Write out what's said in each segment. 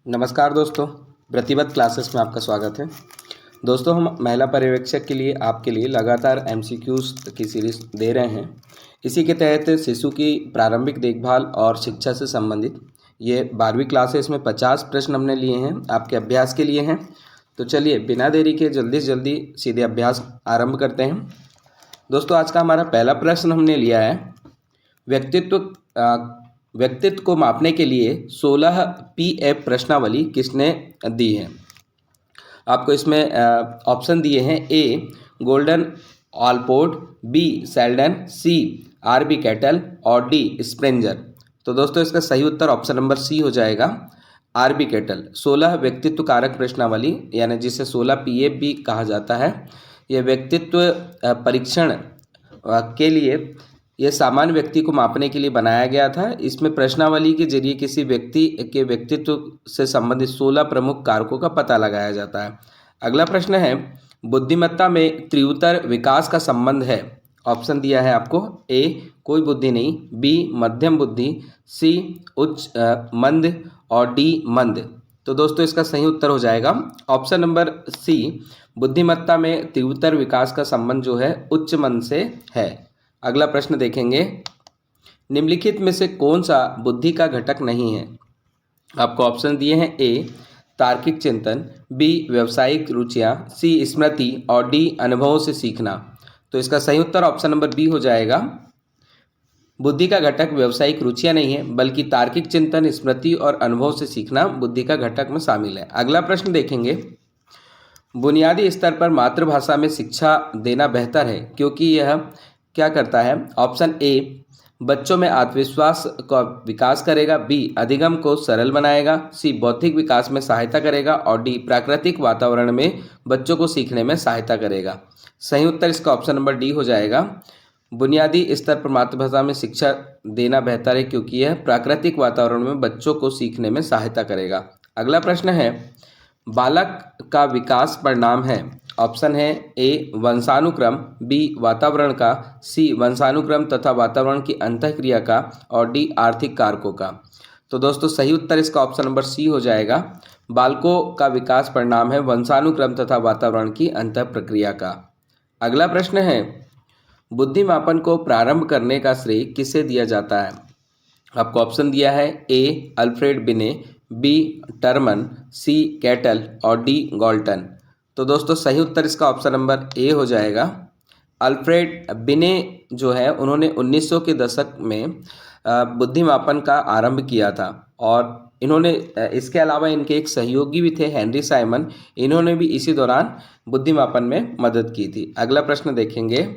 नमस्कार दोस्तों, प्रतिबद्ध क्लासेस में आपका स्वागत है। दोस्तों, हम महिला पर्यवेक्षक के लिए आपके लिए लगातार एमसीक्यूज की सीरीज दे रहे हैं। इसी के तहत शिशु की प्रारंभिक देखभाल और शिक्षा से संबंधित ये 12वीं क्लास है। इसमें 50 प्रश्न हमने लिए हैं, आपके अभ्यास के लिए हैं। तो चलिए बिना देरी के जल्दी से जल्दी सीधे अभ्यास आरंभ करते हैं। दोस्तों, आज का हमारा पहला प्रश्न हमने लिया है, व्यक्तित्व को मापने के लिए 16 पीएफ प्रश्नावली किसने दी है। आपको इसमें ऑप्शन दिए हैं: ए गोल्डन ऑलपोर्ट, बी सेल्डन, सी आरबी कैटल और डी स्प्रेंजर। तो दोस्तों, इसका सही उत्तर ऑप्शन नंबर सी हो जाएगा, आरबी कैटल। 16 व्यक्तित्व कारक प्रश्नावली यानी जिसे 16 पीएफ भी कहा जाता है, यह व्यक्तित्व परीक्षण के लिए यह सामान्य व्यक्ति को मापने के लिए बनाया गया था। इसमें प्रश्नावली के जरिए किसी व्यक्ति के व्यक्तित्व से संबंधित 16 प्रमुख कारकों का पता लगाया जाता है। अगला प्रश्न है, बुद्धिमत्ता में त्रिउतर विकास का संबंध है। ऑप्शन दिया है आपको: ए कोई बुद्धि नहीं, बी मध्यम बुद्धि, सी उच्च मंद और डी मंद। तो दोस्तों, इसका सही उत्तर हो जाएगा ऑप्शन नंबर सी, बुद्धिमत्ता में त्रिउतर विकास का संबंध जो है उच्च मंद से है। अगला प्रश्न देखेंगे, निम्नलिखित में से कौन सा बुद्धि का घटक नहीं है। आपको ऑप्शन दिए हैं: ए तार्किक चिंतन, बी व्यावसायिक रुचियां, सी स्मृति और डी अनुभवों से सीखना। तो इसका सही उत्तर ऑप्शन नंबर बी हो जाएगा। बुद्धि का घटक व्यावसायिक रुचियां नहीं है, बल्कि तार्किक चिंतन, स्मृति और अनुभव से सीखना बुद्धि का घटक में शामिल है। अगला प्रश्न देखेंगे, बुनियादी स्तर पर मातृभाषा में शिक्षा देना बेहतर है क्योंकि यह क्या करता है। ऑप्शन ए बच्चों में आत्मविश्वास का विकास करेगा, बी अधिगम को सरल बनाएगा, सी बौद्धिक विकास में सहायता करेगा और डी प्राकृतिक वातावरण में बच्चों को सीखने में सहायता करेगा। सही उत्तर इसका ऑप्शन नंबर डी हो जाएगा। बुनियादी स्तर पर मातृभाषा में शिक्षा देना बेहतर है क्योंकि यह प्राकृतिक वातावरण में बच्चों को सीखने में सहायता करेगा। अगला प्रश्न है, बालक का विकास परिणाम है। ऑप्शन है: ए वंशानुक्रम, बी वातावरण का, सी वंशानुक्रम तथा वातावरण की अंतःक्रिया का और डी आर्थिक कारकों का। तो दोस्तों, सही उत्तर इसका ऑप्शन नंबर सी हो जाएगा। बालकों का विकास परिणाम है वंशानुक्रम तथा वातावरण की अंतः प्रक्रिया का। अगला प्रश्न है, बुद्धिमापन को प्रारंभ करने का श्रेय किसे दिया जाता है। आपको ऑप्शन दिया है: ए अल्फ्रेड बिने, बी टर्मन, सी कैटल और डी गॉल्टन। तो दोस्तों, सही उत्तर इसका ऑप्शन नंबर ए हो जाएगा। अल्फ्रेड बिने जो है उन्होंने 1900 के दशक में बुद्धिमापन का आरंभ किया था और इन्होंने इसके अलावा इनके एक सहयोगी भी थे, हेनरी साइमन। इन्होंने भी इसी दौरान बुद्धिमापन में मदद की थी। अगला प्रश्न देखेंगे,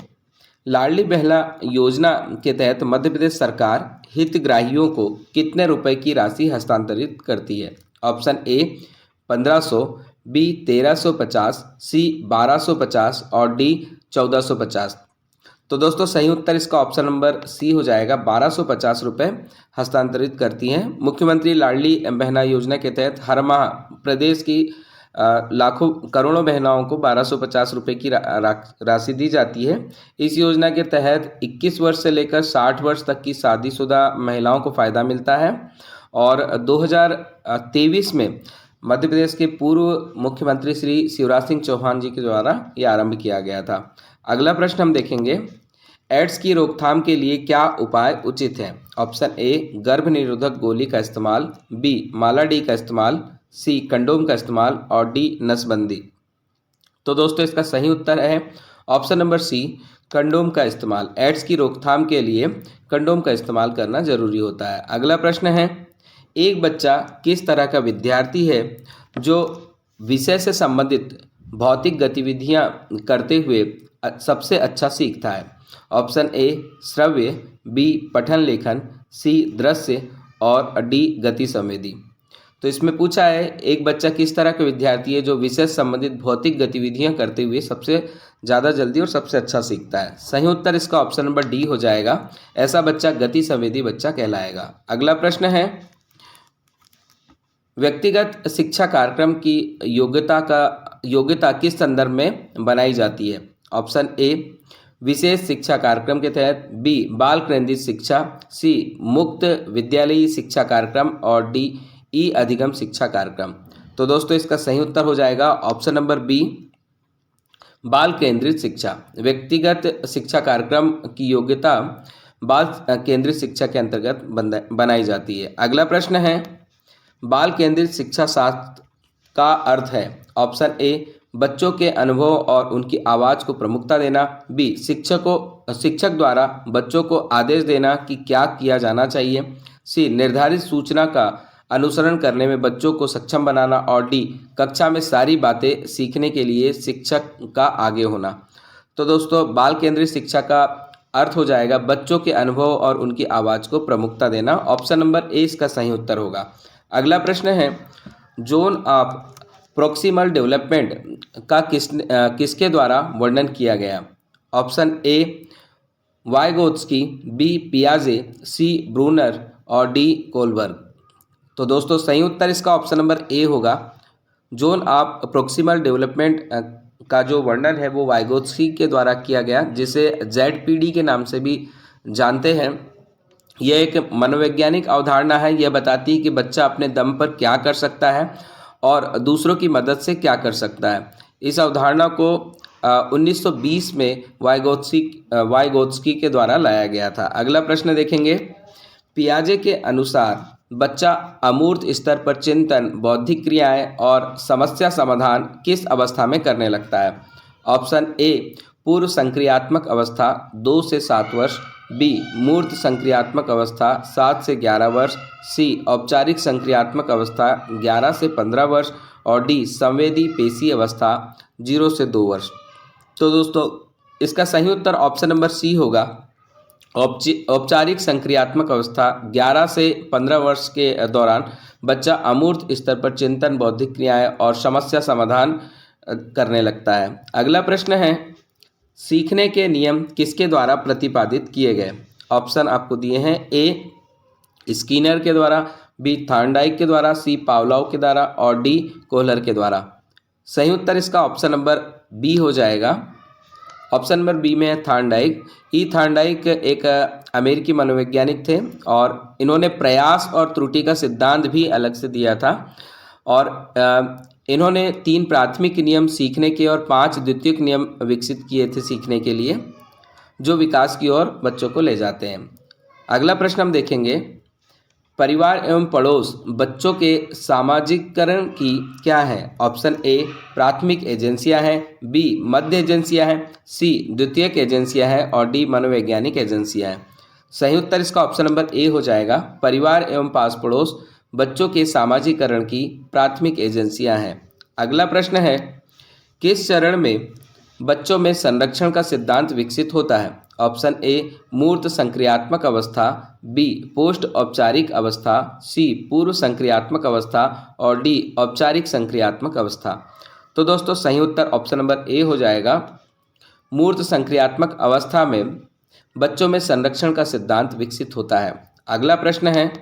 लाडली बहना योजना के तहत मध्य प्रदेश सरकार हितग्राहियों को कितने रुपए की राशि हस्तांतरित करती है। ऑप्शन ए 1500, बी 1350, सी 1250 और डी 1450। तो दोस्तों, सही उत्तर इसका ऑप्शन नंबर सी हो जाएगा, 1250 रुपये हस्तांतरित करती हैं। मुख्यमंत्री लाडली बहना योजना के तहत हर माह प्रदेश की लाखों करोड़ों बहनाओं को 1250 रुपये की राशि दी जाती है। इस योजना के तहत 21 वर्ष से लेकर 60 वर्ष तक की शादीशुदा महिलाओं को फ़ायदा मिलता है और 2023 में मध्य प्रदेश के पूर्व मुख्यमंत्री श्री शिवराज सिंह चौहान जी के द्वारा यह आरंभ किया गया था। अगला प्रश्न हम देखेंगे, एड्स की रोकथाम के लिए क्या उपाय उचित है। ऑप्शन ए गर्भ निरोधक गोली का इस्तेमाल, बी माला डी का इस्तेमाल, सी कंडोम का इस्तेमाल और डी नसबंदी। तो दोस्तों, इसका सही उत्तर है ऑप्शन नंबर सी, कंडोम का इस्तेमाल। एड्स की रोकथाम के लिए कंडोम का इस्तेमाल करना जरूरी होता है। अगला प्रश्न है, एक बच्चा किस तरह का विद्यार्थी है जो विषय से संबंधित भौतिक गतिविधियां करते हुए सबसे अच्छा सीखता है। ऑप्शन ए श्रव्य, बी पठन लेखन, सी दृश्य और डी गति संवेदी। तो इसमें पूछा है, एक बच्चा किस तरह का विद्यार्थी है जो विषय से संबंधित भौतिक गतिविधियां करते हुए सबसे ज़्यादा जल्दी और सबसे अच्छा सीखता है। सही उत्तर इसका ऑप्शन नंबर डी हो जाएगा, ऐसा बच्चा गति संवेदी बच्चा कहलाएगा। अगला प्रश्न है, व्यक्तिगत शिक्षा कार्यक्रम की योग्यता किस संदर्भ में बनाई जाती है। ऑप्शन ए विशेष शिक्षा कार्यक्रम के तहत, बी बाल केंद्रित शिक्षा, सी मुक्त विद्यालयी शिक्षा कार्यक्रम और डी ई अधिगम शिक्षा कार्यक्रम। तो दोस्तों इसका सही उत्तर हो जाएगा ऑप्शन नंबर बी, बाल केंद्रित शिक्षा। व्यक्तिगत शिक्षा कार्यक्रम की योग्यता बाल केंद्रित शिक्षा के अंतर्गत बनाई जाती है। अगला प्रश्न है, बाल केंद्रित शिक्षा शास्त्र का अर्थ है। ऑप्शन ए, बच्चों के अनुभव और उनकी आवाज़ को प्रमुखता देना। बी, शिक्षक द्वारा बच्चों को आदेश देना कि क्या किया जाना चाहिए। सी, निर्धारित सूचना का अनुसरण करने में बच्चों को सक्षम बनाना। और डी, कक्षा में सारी बातें सीखने के लिए शिक्षक का आगे होना। तो दोस्तों बाल केंद्रित शिक्षा का अर्थ हो जाएगा बच्चों के अनुभव और उनकी आवाज़ को प्रमुखता देना। ऑप्शन नंबर ए इसका सही उत्तर होगा। अगला प्रश्न है, जोन ऑफ प्रोक्सिमल डेवलपमेंट का किसके द्वारा वर्णन किया गया। ऑप्शन ए, वाइगोत्स्की, बी, पियाजे, सी, ब्रूनर और डी, कोलबर्ग। तो दोस्तों सही उत्तर इसका ऑप्शन नंबर ए होगा। जोन ऑफ प्रोक्सिमल डेवलपमेंट का जो वर्णन है वो वाइगोत्स्की के द्वारा किया गया, जिसे ZPD के नाम से भी जानते हैं। यह एक मनोवैज्ञानिक अवधारणा है। यह बताती है कि बच्चा अपने दम पर क्या कर सकता है और दूसरों की मदद से क्या कर सकता है। इस अवधारणा को 1920 में वाइगोत्स्की के द्वारा लाया गया था। अगला प्रश्न देखेंगे, पियाजे के अनुसार बच्चा अमूर्त स्तर पर चिंतन, बौद्धिक क्रियाएं और समस्या समाधान किस अवस्था में करने लगता है। ऑप्शन ए, पूर्व संक्रियात्मक अवस्था 2 से 7 वर्ष। बी, मूर्त संक्रियात्मक अवस्था 7 से 11 वर्ष। सी, औपचारिक संक्रियात्मक अवस्था 11 से 15 वर्ष। और डी, संवेदी पेशी अवस्था 0 से 2 वर्ष। तो दोस्तों इसका सही उत्तर ऑप्शन नंबर सी होगा। औपचारिक संक्रियात्मक अवस्था 11 से 15 वर्ष के दौरान बच्चा अमूर्त स्तर पर चिंतन, बौद्धिक क्रियाएं और समस्या समाधान करने लगता है। अगला प्रश्न है, सीखने के नियम किसके द्वारा प्रतिपादित किए गए। ऑप्शन आपको दिए हैं, ए, स्किनर के द्वारा, बी, थॉर्नडाइक के द्वारा, सी, पावलोव के द्वारा और डी, कोहलर के द्वारा। सही उत्तर इसका ऑप्शन नंबर बी हो जाएगा। ऑप्शन नंबर बी में है थॉर्नडाइक। थॉर्नडाइक एक अमेरिकी मनोवैज्ञानिक थे और इन्होंने प्रयास और त्रुटि का सिद्धांत भी अलग से दिया था। और इन्होंने 3 प्राथमिक नियम सीखने के और 5 द्वितीयक नियम विकसित किए थे सीखने के लिए, जो विकास की ओर बच्चों को ले जाते हैं। अगला प्रश्न हम देखेंगे, परिवार एवं पड़ोस बच्चों के सामाजिकरण की क्या है। ऑप्शन ए, प्राथमिक एजेंसियां हैं। बी, मध्य एजेंसियां हैं। सी, द्वितीयक एजेंसियां हैं। और डी, मनोवैज्ञानिक एजेंसियां हैं। सही उत्तर इसका ऑप्शन नंबर ए हो जाएगा। परिवार एवं पास पड़ोस बच्चों के सामाजिकरण की प्राथमिक एजेंसियां हैं। अगला प्रश्न है, किस चरण में बच्चों में संरक्षण का सिद्धांत विकसित होता है। ऑप्शन ए, मूर्त संक्रियात्मक अवस्था। बी, पोस्ट औपचारिक अवस्था। सी, पूर्व संक्रियात्मक अवस्था। और डी, औपचारिक संक्रियात्मक अवस्था। तो दोस्तों सही उत्तर ऑप्शन नंबर ए हो जाएगा। मूर्त संक्रियात्मक अवस्था में बच्चों में संरक्षण का सिद्धांत विकसित होता है। अगला प्रश्न है,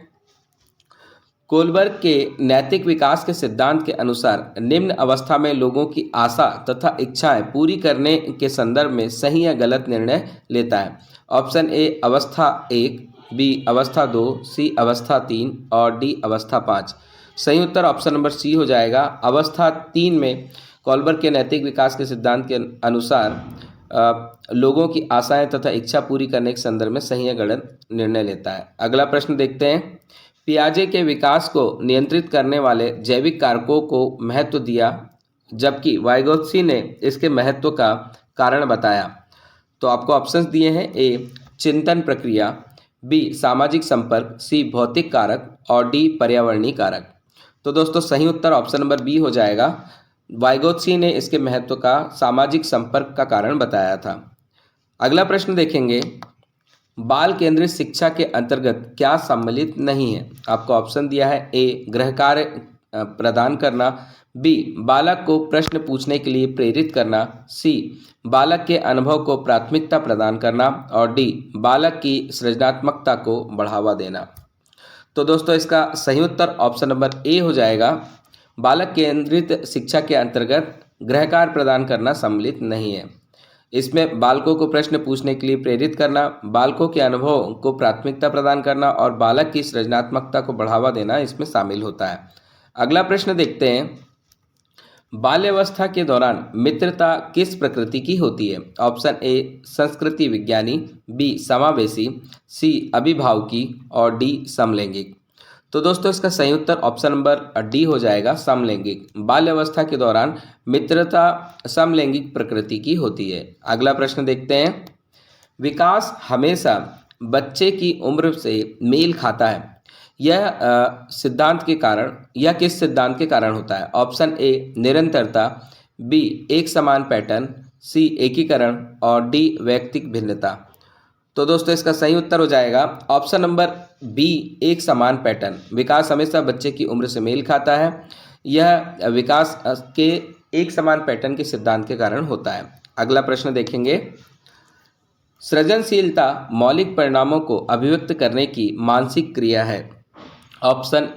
कोलबर्ग के नैतिक विकास के सिद्धांत के अनुसार निम्न अवस्था में लोगों की आशा तथा इच्छाएं पूरी करने के संदर्भ में सही या गलत निर्णय लेता है। ऑप्शन ए, अवस्था 1, बी, अवस्था 2, सी, अवस्था 3 और डी, अवस्था 5। सही उत्तर ऑप्शन नंबर सी हो जाएगा। अवस्था 3 में कोलबर्ग के नैतिक विकास के सिद्धांत के अनुसार लोगों की आशाएं तथा इच्छा पूरी करने के संदर्भ में सही या गलत निर्णय लेता है। अगला प्रश्न देखते हैं, पियाजे के विकास को नियंत्रित करने वाले जैविक कारकों को महत्व दिया, जबकि वाइगोत्स्की ने इसके महत्व का कारण बताया। तो आपको ऑप्शंस दिए हैं, ए, चिंतन प्रक्रिया, बी, सामाजिक संपर्क, सी, भौतिक कारक और डी, पर्यावरणीय कारक। तो दोस्तों सही उत्तर ऑप्शन नंबर बी हो जाएगा। वाइगोत्स्की ने इसके महत्व का सामाजिक संपर्क का कारण बताया था। अगला प्रश्न देखेंगे, बाल केंद्रित शिक्षा के अंतर्गत क्या सम्मिलित नहीं है। आपको ऑप्शन दिया है, ए, गृह कार्य प्रदान करना। बी, बालक को प्रश्न पूछने के लिए प्रेरित करना। सी, बालक के अनुभव को प्राथमिकता प्रदान करना। और डी, बालक की सृजनात्मकता को बढ़ावा देना। तो दोस्तों इसका सही उत्तर ऑप्शन नंबर ए हो जाएगा। बालक केंद्रित शिक्षा के अंतर्गत गृह कार्य प्रदान करना सम्मिलित नहीं है। इसमें बालकों को प्रश्न पूछने के लिए प्रेरित करना, बालकों के अनुभव को प्राथमिकता प्रदान करना और बालक की सृजनात्मकता को बढ़ावा देना इसमें शामिल होता है। अगला प्रश्न देखते हैं, बाल्यावस्था के दौरान मित्रता किस प्रकृति की होती है? ऑप्शन ए संस्कृति विज्ञानी, बी समावेशी, सी अभिभावकी और डी समलैंगिक। तो दोस्तों इसका सही उत्तर ऑप्शन नंबर डी हो जाएगा, समलैंगिक। बाल्यावस्था के दौरान मित्रता समलैंगिक प्रकृति की होती है। अगला प्रश्न देखते हैं, विकास हमेशा बच्चे की उम्र से मेल खाता है, यह सिद्धांत के कारण, यह किस सिद्धांत के कारण होता है? ऑप्शन ए निरंतरता, बी एक समान पैटर्न, सी एकीकरण और डी वैयक्तिक भिन्नता। तो दोस्तों इसका सही उत्तर हो जाएगा ऑप्शन नंबर बी एक समान पैटर्न। विकास हमेशा बच्चे की उम्र से मेल खाता है, यह विकास के एक समान पैटर्न के सिद्धांत के कारण होता है। अगला प्रश्न देखेंगे, सृजनशीलता मौलिक परिणामों को अभिव्यक्त करने की मानसिक क्रिया है। ऑप्शन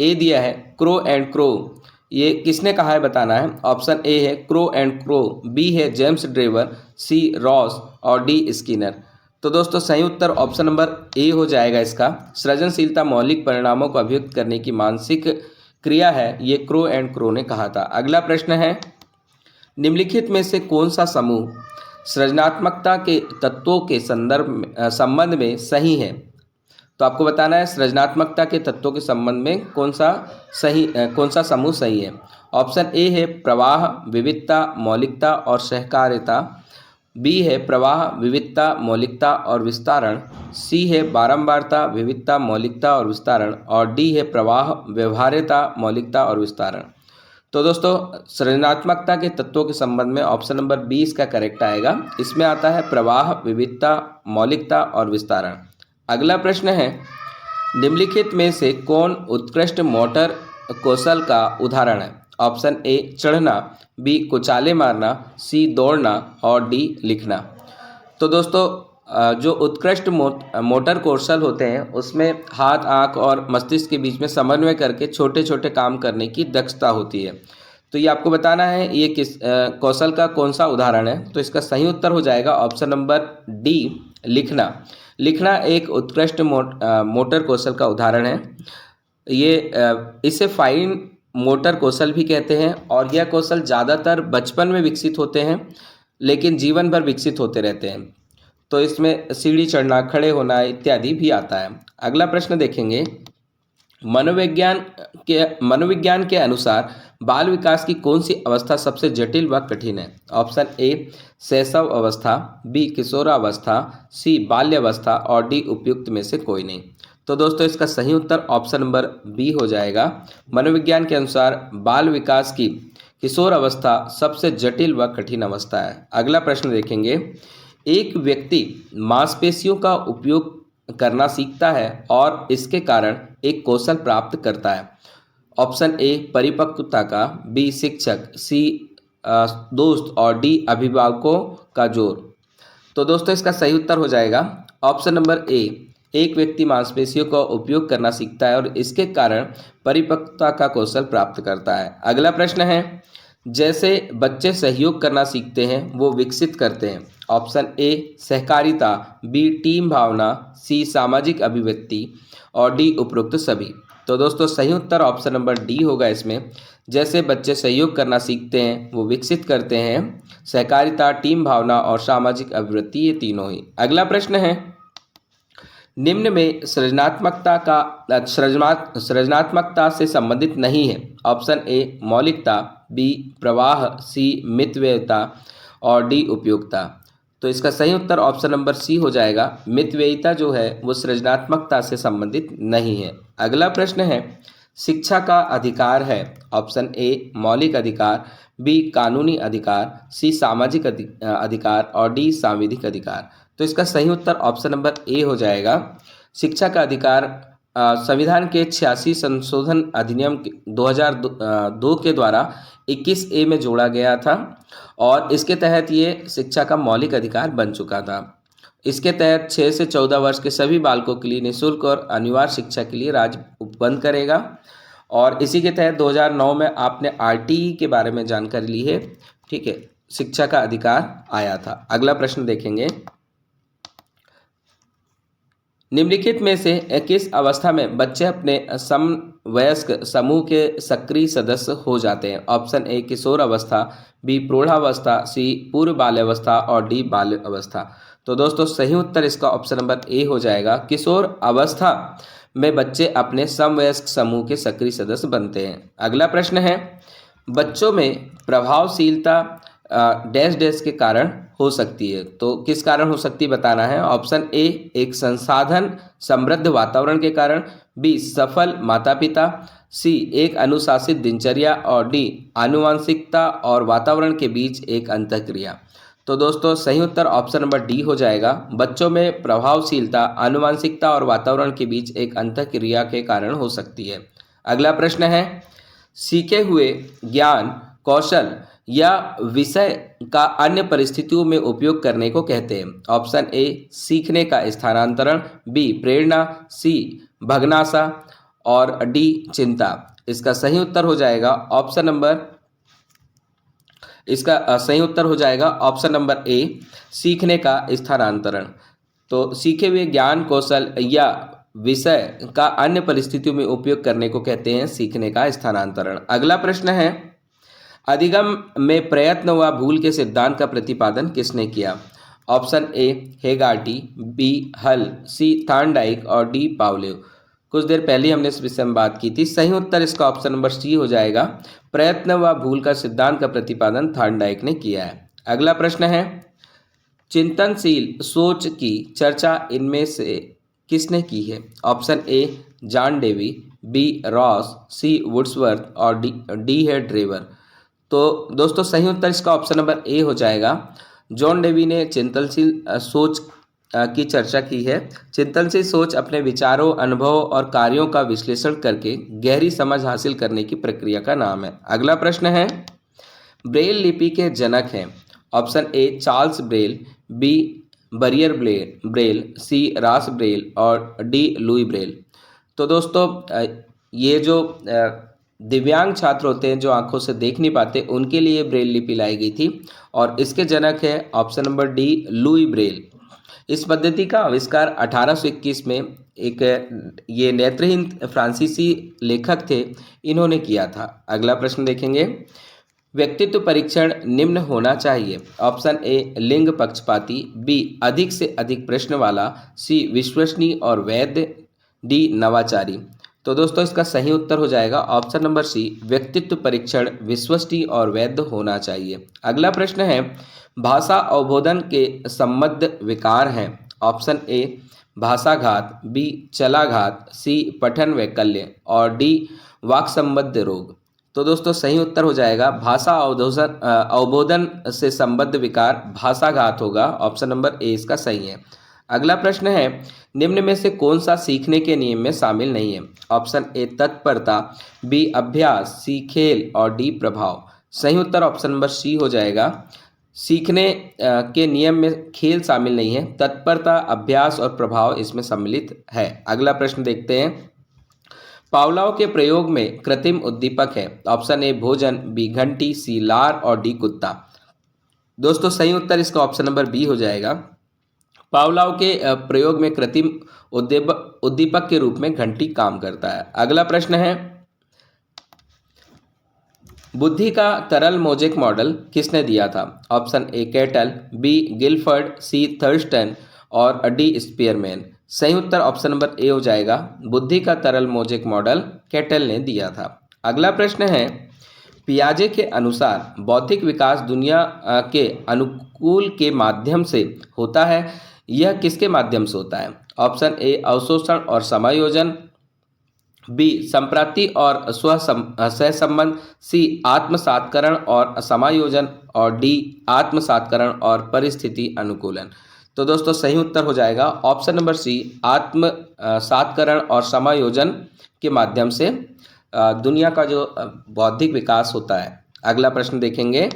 ए दिया है क्रो एंड क्रो, ये किसने कहा है बताना है। ऑप्शन ए है क्रो एंड क्रो, बी है जेम्स ड्रेवर, सी रॉस और डी स्किनर। तो दोस्तों सही उत्तर ऑप्शन नंबर ए हो जाएगा इसका। सृजनशीलता मौलिक परिणामों को अभिव्यक्त करने की मानसिक क्रिया है, ये क्रो एंड क्रो ने कहा था। अगला प्रश्न है, निम्नलिखित में से कौन सा समूह सृजनात्मकता के तत्वों के संबंध में सही है? तो आपको बताना है सृजनात्मकता के तत्वों के संबंध में कौन सा समूह सही है। ऑप्शन ए है प्रवाह, विविधता, मौलिकता और सहकारिता, बी है प्रवाह, विविधता, मौलिकता और विस्तारण, सी है बारंबारता, विविधता, मौलिकता और विस्तारण और डी है प्रवाह, व्यवहार्यता, मौलिकता और विस्तारण। तो दोस्तों सृजनात्मकता के तत्वों के संबंध में ऑप्शन नंबर 20 का करेक्ट आएगा। इसमें आता है प्रवाह, विविधता, मौलिकता और विस्तारण। अगला प्रश्न है, निम्नलिखित में से कौन उत्कृष्ट मोटर कौशल का उदाहरण है? ऑप्शन ए चढ़ना, बी कुचाले मारना, सी दौड़ना और डी लिखना। तो दोस्तों जो उत्कृष्ट मोटर कौशल होते हैं उसमें हाथ, आँख और मस्तिष्क के बीच में समन्वय करके छोटे छोटे काम करने की दक्षता होती है। तो ये आपको बताना है ये किस कौशल का कौन सा उदाहरण है। तो इसका सही उत्तर हो जाएगा ऑप्शन नंबर डी लिखना। लिखना एक उत्कृष्ट मोटर कौशल का उदाहरण है। इसे फाइन मोटर कौशल भी कहते हैं और यह कौशल ज़्यादातर बचपन में विकसित होते हैं लेकिन जीवन भर विकसित होते रहते हैं। तो इसमें सीढ़ी चढ़ना, खड़े होना इत्यादि भी आता है। अगला प्रश्न देखेंगे, मनोविज्ञान के अनुसार बाल विकास की कौन सी अवस्था सबसे जटिल व कठिन है? ऑप्शन ए शैशव अवस्था, बी किशोरावस्था, सी बाल्यावस्था और डी उपयुक्त में से कोई नहीं। तो दोस्तों इसका सही उत्तर ऑप्शन नंबर बी हो जाएगा। मनोविज्ञान के अनुसार बाल विकास की किशोर अवस्था सबसे जटिल व कठिन अवस्था है। अगला प्रश्न देखेंगे, एक व्यक्ति मांसपेशियों का उपयोग करना सीखता है और इसके कारण एक कौशल प्राप्त करता है। ऑप्शन ए परिपक्वता का, बी शिक्षक, सी दोस्त और डी अभिभावकों का जोर। तो दोस्तों इसका सही उत्तर हो जाएगा ऑप्शन नंबर ए, एक व्यक्ति मांसपेशियों का उपयोग करना सीखता है और इसके कारण परिपक्वता का कौशल प्राप्त करता है। अगला प्रश्न है, जैसे बच्चे सहयोग करना सीखते हैं वो विकसित करते हैं। ऑप्शन ए सहकारिता, बी टीम भावना, सी सामाजिक अभिव्यक्ति और डी उपरोक्त सभी। तो दोस्तों सही उत्तर ऑप्शन नंबर डी होगा इसमें। जैसे बच्चे सहयोग करना सीखते हैं वो विकसित करते हैं सहकारिता, टीम भावना और सामाजिक अभिव्यक्ति, ये तीनों ही। अगला प्रश्न है, निम्न में सृजनात्मकता से संबंधित नहीं है। ऑप्शन ए मौलिकता, बी प्रवाह, सी मितव्ययिता और डी उपयोगिता। तो इसका सही उत्तर ऑप्शन नंबर सी हो जाएगा। मितव्ययिता जो है वो सृजनात्मकता से संबंधित नहीं है। अगला प्रश्न है, शिक्षा का अधिकार है। ऑप्शन ए मौलिक अधिकार, बी कानूनी अधिकार, सी सामाजिक अधिकार और डी सांविधिक अधिकार। तो इसका सही उत्तर ऑप्शन नंबर ए हो जाएगा। शिक्षा का अधिकार संविधान के 86 संशोधन अधिनियम 2002 के द्वारा 21A में जोड़ा गया था और इसके तहत ये शिक्षा का मौलिक अधिकार बन चुका था। इसके तहत 6 से 14 वर्ष के सभी बालकों के लिए निःशुल्क और अनिवार्य शिक्षा के लिए राज्य उपबंध करेगा। और इसी के तहत 2009 में आपने RTE के बारे में जानकारी ली है, ठीक है। शिक्षा का अधिकार आया था। अगला प्रश्न देखेंगे, निम्नलिखित में से किस अवस्था में बच्चे अपने समवयस्क समूह के सक्रिय सदस्य हो जाते हैं? ऑप्शन ए किशोर अवस्था, बी प्रौढ़ावस्था, सी पूर्व बाल्यावस्था और डी बाल्य अवस्था। तो दोस्तों सही उत्तर इसका ऑप्शन नंबर ए हो जाएगा। किशोर अवस्था में बच्चे अपने समवयस्क समूह के सक्रिय सदस्य बनते हैं। अगला प्रश्न है, बच्चों में प्रभावशीलता डैश डैश के कारण हो सकती है। तो किस कारण हो सकती है बताना है। ऑप्शन ए एक संसाधन समृद्ध वातावरण के कारण, बी सफल माता पिता, सी एक अनुशासित दिनचर्या और डी आनुवांशिकता और वातावरण के बीच एक अंतःक्रिया। तो दोस्तों सही उत्तर ऑप्शन नंबर डी हो जाएगा। बच्चों में प्रभावशीलता आनुवांशिकता और वातावरण के बीच एक अंतःक्रिया के कारण हो सकती है। अगला प्रश्न है, सीखे हुए ज्ञान कौशल या विषय का अन्य परिस्थितियों में उपयोग करने को कहते हैं। ऑप्शन ए सीखने का स्थानांतरण, बी प्रेरणा, सी भगनाशा और डी चिंता। इसका सही उत्तर हो जाएगा ऑप्शन नंबर ए सीखने का स्थानांतरण। तो सीखे हुए ज्ञान कौशल या विषय का अन्य परिस्थितियों में उपयोग करने को कहते हैं सीखने का स्थानांतरण। अगला प्रश्न है, अधिगम में प्रयत्न व भूल के सिद्धांत का प्रतिपादन किसने किया? ऑप्शन ए हेगार्टी, बी हल, सी थॉर्नडाइक और डी पावलोव। कुछ देर पहले हमने इस विषय में बात की थी। सही उत्तर इसका ऑप्शन नंबर सी हो जाएगा। प्रयत्न व भूल का सिद्धांत का प्रतिपादन थॉर्नडाइक ने किया है। अगला प्रश्न है, चिंतनशील सोच की चर्चा इनमें से किसने की है? Option A John Dewey, B Ross, C Woodsworth और डी है ड्रेवर। तो दोस्तों सही उत्तर इसका ऑप्शन नंबर ए हो जाएगा। जॉन डेवी ने चिंतनशील सोच की चर्चा की है। चिंतनशील सोच अपने विचारों अनुभव और कार्यों का विश्लेषण करके गहरी समझ हासिल करने की प्रक्रिया का नाम है। अगला प्रश्न है, ब्रेल लिपि के जनक हैं। Option A Charles Braille, B Barrier Braille, C Ross Braille और डी लुई ब्रेल। तो दोस्तों ये जो दिव्यांग छात्र होते हैं जो आंखों से देख नहीं पाते उनके लिए ब्रेल लिपि लाई गई थी और इसके जनक है option number D Louis Braille. इस पद्धति का आविष्कार 1821 में एक ये नेत्रहीन फ्रांसीसी लेखक थे, इन्होंने किया था। अगला प्रश्न देखेंगे, व्यक्तित्व परीक्षण निम्न होना चाहिए। ऑप्शन ए लिंग पक्षपाती, बी अधिक से अधिक प्रश्न वाला, सी विश्वसनीय और वैध, डी नवाचारी। तो दोस्तों इसका सही उत्तर हो जाएगा ऑप्शन नंबर सी व्यक्तित्व परीक्षण विश्वसनीय और वैध होना चाहिए। अगला प्रश्न है, भाषा अवबोधन के संबद्ध विकार हैं। ऑप्शन ए भाषाघात, बी चलाघात, सी पठन वैकल्य और डी वाक संबद्ध रोग। तो दोस्तों सही उत्तर हो जाएगा भाषा अवबोधन से संबद्ध विकार भाषाघात होगा। ऑप्शन नंबर ए इसका सही है। अगला प्रश्न है, निम्न में से कौन सा सीखने के नियम में शामिल नहीं है? ऑप्शन ए तत्परता, बी अभ्यास, सी खेल और डी प्रभाव। सही उत्तर ऑप्शन नंबर सी हो जाएगा। सीखने के नियम में खेल शामिल नहीं है, तत्परता अभ्यास और प्रभाव इसमें सम्मिलित है। अगला प्रश्न देखते हैं, पावलोव के प्रयोग में कृत्रिम उद्दीपक है। ऑप्शन ए भोजन, बी घंटी, सी लार और डी कुत्ता। दोस्तों सही उत्तर इसका ऑप्शन नंबर बी हो जाएगा। पावलोव के प्रयोग में कृत्रिम उद्दीपक के रूप में घंटी काम करता है। अगला प्रश्न है, बुद्धि का तरल मोजेक मॉडल किसने दिया था? Option A Cattell, B Guilford, C Thurstone और डी स्पीयरमैन। सही उत्तर ऑप्शन नंबर ए हो जाएगा। बुद्धि का तरल मोजेक मॉडल कैटल ने दिया था। अगला प्रश्न है, पियाजे के अनुसार बौद्धिक विकास दुनिया के अनुकूल के माध्यम से होता है। यह किसके माध्यम से होता है? ऑप्शन ए अवशोषण और समायोजन, बी संप्राप्ति और सहसंबंध, सी आत्मसात्करण और समायोजन और डी आत्मसात्करण और परिस्थिति अनुकूलन। तो दोस्तों सही उत्तर हो जाएगा ऑप्शन नंबर सी आत्मसात्करण और समायोजन के माध्यम से दुनिया का जो बौद्धिक विकास होता है। अगला प्रश्न देखेंगे,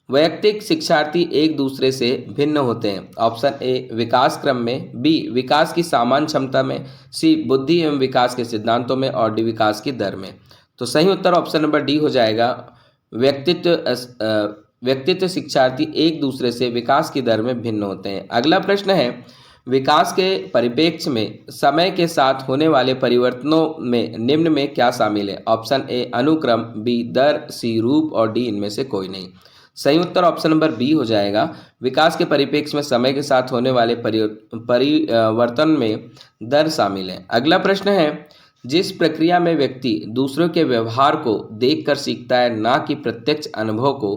वैयक्तिक शिक्षार्थी एक दूसरे से भिन्न होते हैं। ऑप्शन ए विकास क्रम में, बी विकास की सामान्य क्षमता में, सी बुद्धि एवं विकास के सिद्धांतों में और डी विकास की दर में। तो सही उत्तर ऑप्शन नंबर डी हो जाएगा। व्यक्तित्व शिक्षार्थी एक दूसरे से विकास की दर में भिन्न होते हैं। अगला प्रश्न है, विकास के परिप्रेक्ष्य में समय के साथ होने वाले परिवर्तनों में निम्न में क्या शामिल है? ऑप्शन ए अनुक्रम, बी दर, सी रूप और डी इनमें से कोई नहीं। सही उत्तर ऑप्शन नंबर बी हो जाएगा। विकास के परिप्रेक्ष्य में समय के साथ होने वाले परिवर्तन में दर शामिल है। अगला प्रश्न है, जिस प्रक्रिया में व्यक्ति दूसरों के व्यवहार को देखकर सीखता है, ना कि प्रत्यक्ष अनुभव को,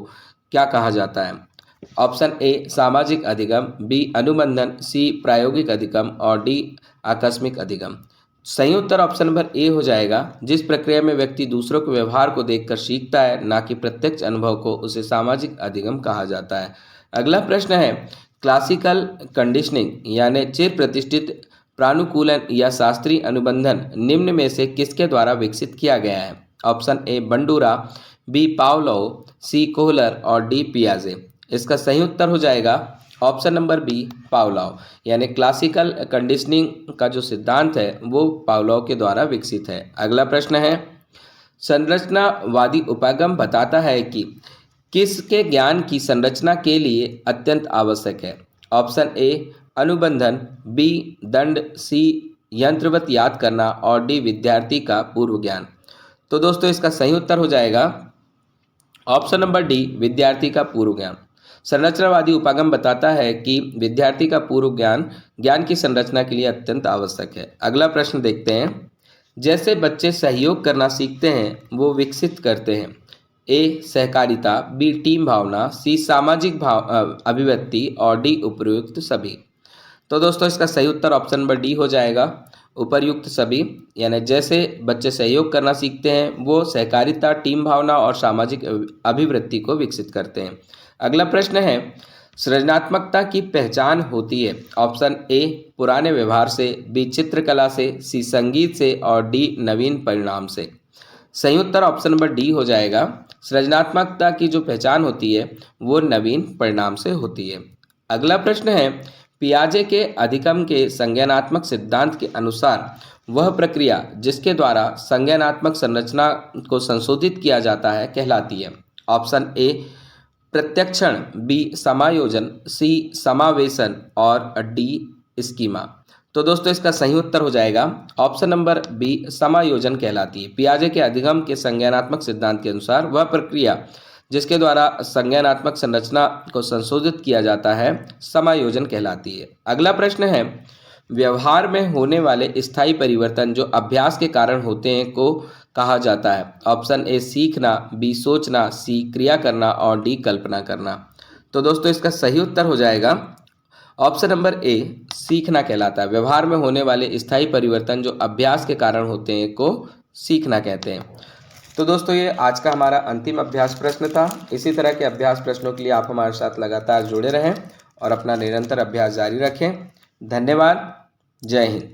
क्या कहा जाता है? ऑप्शन ए सामाजिक अधिगम, बी अनुबंधन, सी प्रायोगिक अधिगम और डी आकस्मिक अधिगम। सही उत्तर ऑप्शन नंबर ए हो जाएगा। जिस प्रक्रिया में व्यक्ति दूसरों के व्यवहार को देखकर सीखता है, ना कि प्रत्यक्ष अनुभव को, उसे सामाजिक अधिगम कहा जाता है। अगला प्रश्न है, क्लासिकल कंडीशनिंग यानी चिर प्रतिष्ठित प्रानुकूलन या शास्त्रीय अनुबंधन निम्न में से किसके द्वारा विकसित किया गया है? Option A Bandura, B Pavlov, C Kohler और डी पियाजे। इसका सही उत्तर हो जाएगा ऑप्शन नंबर बी पावलोव, यानी क्लासिकल कंडीशनिंग का जो सिद्धांत है वो पावलोव के द्वारा विकसित है। अगला प्रश्न है, संरचनावादी उपागम बताता है कि किसके ज्ञान की संरचना के लिए अत्यंत आवश्यक है? ऑप्शन ए अनुबंधन, बी दंड, सी यंत्रवत याद करना और डी विद्यार्थी का पूर्व ज्ञान। तो दोस्तों इसका सही उत्तर हो जाएगा ऑप्शन नंबर डी विद्यार्थी का पूर्व ज्ञान। संरचनावादी उपागम बताता है कि विद्यार्थी का पूर्व ज्ञान की संरचना के लिए अत्यंत आवश्यक है। अगला प्रश्न देखते हैं, जैसे बच्चे सहयोग करना सीखते हैं वो विकसित करते हैं? ए सहकारिता, बी टीम भावना, सी सामाजिक अभिव्यक्ति और डी उपयुक्त सभी। तो दोस्तों इसका सही उत्तर ऑप्शन नंबर डी हो जाएगा, उपयुक्त सभी। यानी जैसे बच्चे सहयोग करना सीखते हैं वो सहकारिता, टीम भावना और सामाजिक अभिवृत्ति को विकसित करते हैं। अगला प्रश्न है, सृजनात्मकता की पहचान होती है? ऑप्शन ए पुराने व्यवहार से, बी चित्रकला से, सी संगीत से और डी नवीन परिणाम से। सही उत्तर ऑप्शन नंबर डी हो जाएगा। सृजनात्मकता की जो पहचान होती है वो नवीन परिणाम से होती है। अगला प्रश्न है, पियाजे के अधिगम के संज्ञानात्मक सिद्धांत के अनुसार वह प्रक्रिया जिसके द्वारा संज्ञानात्मक संरचना को संशोधित किया जाता है कहलाती है? ऑप्शन ए प्रत्यक्षण, बी समायोजन, सी समावेशन और डी स्कीमा। तो दोस्तों इसका सही उत्तर हो जाएगा ऑप्शन नंबर बी समायोजन कहलाती है। पियाजे के अधिगम के संज्ञानात्मक सिद्धांत के अनुसार वह प्रक्रिया जिसके द्वारा संज्ञानात्मक संरचना को संशोधित किया जाता है समायोजन कहलाती है। अगला प्रश्न है, व्यवहार में होने वाले स्थायी परिवर्तन जो अभ्यास के कारण होते हैं को कहा जाता है? ऑप्शन ए सीखना, बी सोचना, सी क्रिया करना और डी कल्पना करना। तो दोस्तों इसका सही उत्तर हो जाएगा ऑप्शन नंबर ए सीखना कहलाता है। व्यवहार में होने वाले स्थायी परिवर्तन जो अभ्यास के कारण होते हैं को सीखना कहते हैं। तो दोस्तों ये आज का हमारा अंतिम अभ्यास प्रश्न था। इसी तरह के अभ्यास प्रश्नों के लिए आप हमारे साथ लगातार जुड़े रहें और अपना निरंतर अभ्यास जारी रखें। धन्यवाद। जय हिंद।